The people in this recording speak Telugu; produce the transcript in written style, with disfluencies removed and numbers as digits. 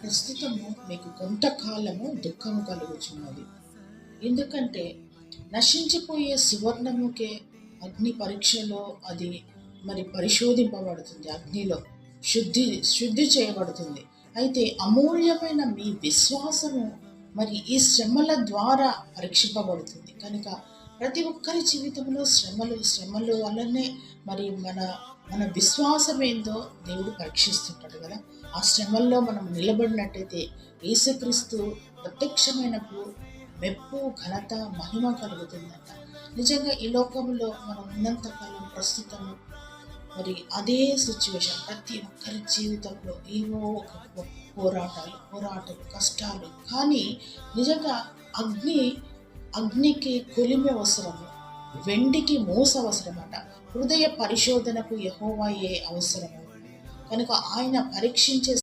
ప్రస్తుతము మీకు కొంతకాలము దుఃఖము కలుగుచున్నది. ఎందుకంటే నశించిపోయే సువర్ణముకే అగ్ని పరీక్షలో అది మరి పరిశోధింపబడుతుంది. అగ్నిలో శుద్ధి శుద్ధి చేయబడుతుంది. అయితే అమూల్యమైన మీ విశ్వాసము మరి ఈ శ్రమల ద్వారా పరీక్షింపబడుతుంది. కనుక ప్రతి ఒక్కరి జీవితంలో శ్రమలు వల్లనే మరి మన మన విశ్వాసం ఏందో దేవుడు పరీక్షిస్తుంటాడు కదా. ఆ శ్రమల్లో మనం నిలబడినట్టయితే యేసుక్రీస్తు ప్రత్యక్షమైనప్పుడు మెప్పు, ఘనత, మహిమ కలుగుతుందంట. నిజంగా ఈ లోకంలో మనం ఉన్నంతకాలం ప్రస్తుతము మరి అదే సిచ్యువేషన్ ప్రతి ఒక్కరి జీవితంలో ఏవో ఒక పోరాటాలు, కష్టాలు. కానీ నిజంగా అగ్ని అగ్నికి కొలిమి అవసరము, వెండికి మూస అవసరమట. హృదయ పరిశోధనకు యెహోవాయే అవసరము. కనుక ఆయన పరీక్షించే